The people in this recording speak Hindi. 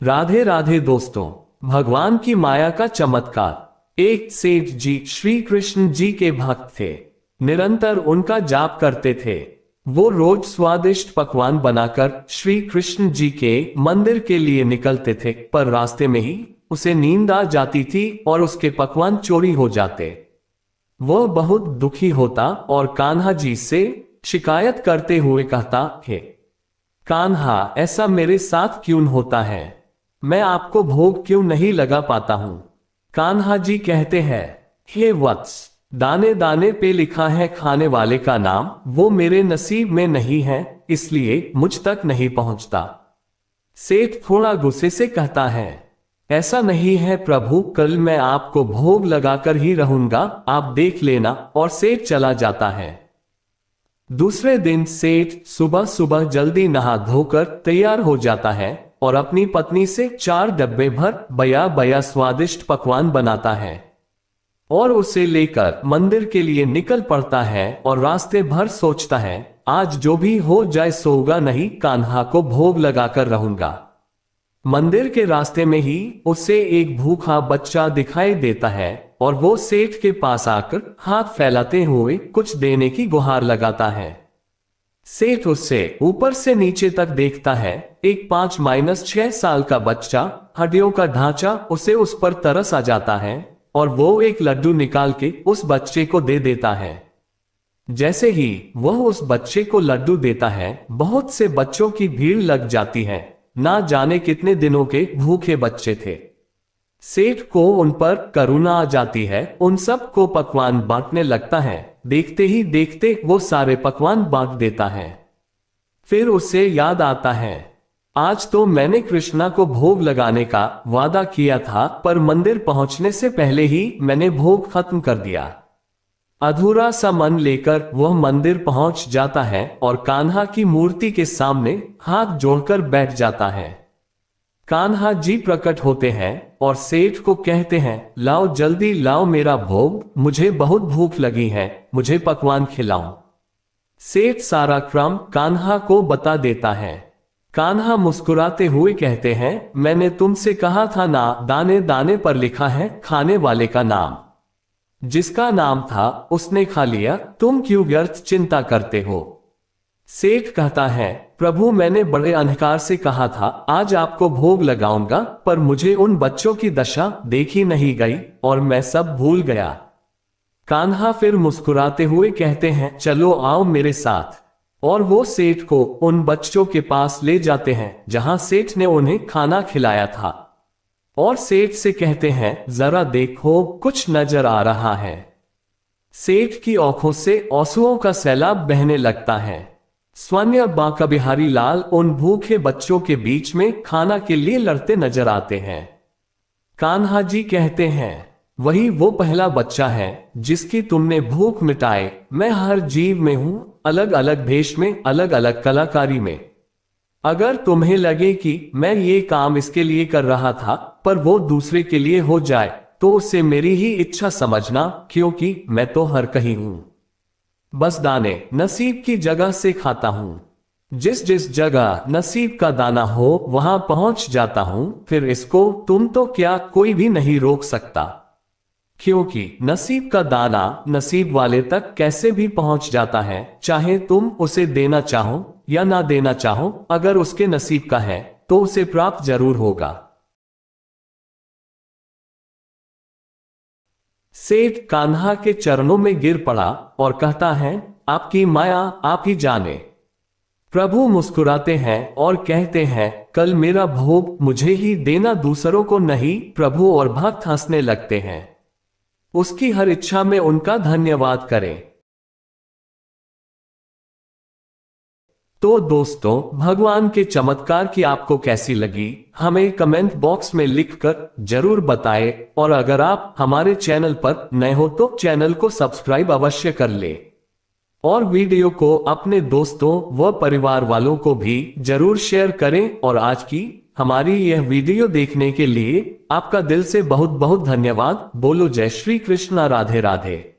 राधे राधे दोस्तों, भगवान की माया का चमत्कार। एक सेठ जी श्री कृष्ण जी के भक्त थे। निरंतर उनका जाप करते थे। वो रोज स्वादिष्ट पकवान बनाकर श्री कृष्ण जी के मंदिर के लिए निकलते थे, पर रास्ते में ही उसे नींद आ जाती थी और उसके पकवान चोरी हो जाते। वह बहुत दुखी होता और कान्हा जी से शिकायत करते हुए कहता, हे कान्हा, ऐसा मेरे साथ क्यों होता है? मैं आपको भोग क्यों नहीं लगा पाता हूं? कान्हा जी कहते हैं, हे वत्स, दाने दाने पे लिखा है खाने वाले का नाम, वो मेरे नसीब में नहीं है, इसलिए मुझ तक नहीं पहुंचता। सेठ थोड़ा गुस्से से कहता है, ऐसा नहीं है प्रभु, कल मैं आपको भोग लगाकर ही रहूंगा, आप देख लेना। और सेठ चला जाता है। दूसरे दिन सेठ सुबह सुबह जल्दी नहा धोकर तैयार हो जाता है और अपनी पत्नी से 4 डब्बे भर बया बया स्वादिष्ट पकवान बनाता है और उसे लेकर मंदिर के लिए निकल पड़ता है। और रास्ते भर सोचता है, आज जो भी हो जाए सोऊंगा नहीं, कान्हा को भोग लगाकर रहूंगा। मंदिर के रास्ते में ही उसे एक भूखा बच्चा दिखाई देता है और वो सेठ के पास आकर हाथ फैलाते हुए कुछ देने की गुहार लगाता है। सेठ उससे ऊपर से नीचे तक देखता है। एक 5-6 साल का बच्चा, हड्डियों का ढांचा, उसे उस पर तरस आ जाता है और वो एक लड्डू निकाल के उस बच्चे को दे देता है। जैसे ही वह उस बच्चे को लड्डू देता है, बहुत से बच्चों की भीड़ लग जाती है। ना जाने कितने दिनों के भूखे बच्चे थे। सेठ को उन पर करुणा आ जाती है, उन सब को पकवान बांटने लगता है। देखते ही देखते वो सारे पकवान बांट देता है। फिर उसे याद आता है, आज तो मैंने कृष्णा को भोग लगाने का वादा किया था, पर मंदिर पहुंचने से पहले ही मैंने भोग खत्म कर दिया। अधूरा सा मन लेकर वह मंदिर पहुंच जाता है और कान्हा की मूर्ति के सामने हाथ जोड़कर बैठ जाता है। कान्हा जी प्रकट होते हैं और सेठ को कहते हैं, लाओ जल्दी लाओ मेरा भोग, मुझे बहुत भूख लगी है, मुझे पकवान खिलाओ। सेठ सारा क्रम कान्हा को बता देता है। कान्हा मुस्कुराते हुए कहते हैं, मैंने तुमसे कहा था ना, दाने दाने पर लिखा है खाने वाले का नाम। जिसका नाम था उसने खा लिया, तुम क्यों व्यर्थ चिंता करते हो? सेठ कहता है, प्रभु मैंने बड़े अहंकार से कहा था आज आपको भोग लगाऊंगा, पर मुझे उन बच्चों की दशा देखी नहीं गई और मैं सब भूल गया। कान्हा फिर मुस्कुराते हुए कहते हैं, चलो आओ मेरे साथ। और वो सेठ को उन बच्चों के पास ले जाते हैं जहां सेठ ने उन्हें खाना खिलाया था और सेठ से कहते हैं, जरा देखो कुछ नजर आ रहा है। सेठ की आंखों से आंसुओं का सैलाब बहने लगता है। स्वयं बांका बिहारी लाल उन भूखे बच्चों के बीच में खाना के लिए लड़ते नजर आते हैं। कान्हा जी कहते हैं, वही वो पहला बच्चा है जिसकी तुमने भूख मिटाए। मैं हर जीव में हूं, अलग अलग भेष में, अलग अलग कलाकारी में। अगर तुम्हें लगे कि मैं ये काम इसके लिए कर रहा था पर वो दूसरे के लिए हो जाए, तो उसे मेरी ही इच्छा समझना, क्योंकि मैं तो हर कहीं हूं। बस दाने नसीब की जगह से खाता हूं। जिस जिस जगह नसीब का दाना हो वहां पहुंच जाता हूं। फिर इसको तुम तो क्या कोई भी नहीं रोक सकता, क्योंकि नसीब का दाना नसीब वाले तक कैसे भी पहुंच जाता है, चाहे तुम उसे देना चाहो या ना देना चाहो। अगर उसके नसीब का है तो उसे प्राप्त जरूर होगा। सेठ कान्हा के चरणों में गिर पड़ा और कहता है, आपकी माया आप ही जाने। प्रभु मुस्कुराते हैं और कहते हैं, कल मेरा भोग मुझे ही देना, दूसरों को नहीं। प्रभु और भक्त हंसने लगते हैं। उसकी हर इच्छा में उनका धन्यवाद करें। तो दोस्तों, भगवान के चमत्कार की आपको कैसी लगी हमें कमेंट बॉक्स में लिखकर जरूर बताएं। और अगर आप हमारे चैनल पर नए हो तो चैनल को सब्सक्राइब अवश्य कर ले और वीडियो को अपने दोस्तों व परिवार वालों को भी जरूर शेयर करें। और आज की हमारी यह वीडियो देखने के लिए आपका दिल से बहुत बहुत धन्यवाद। बोलो जय श्री कृष्णा, राधे राधे।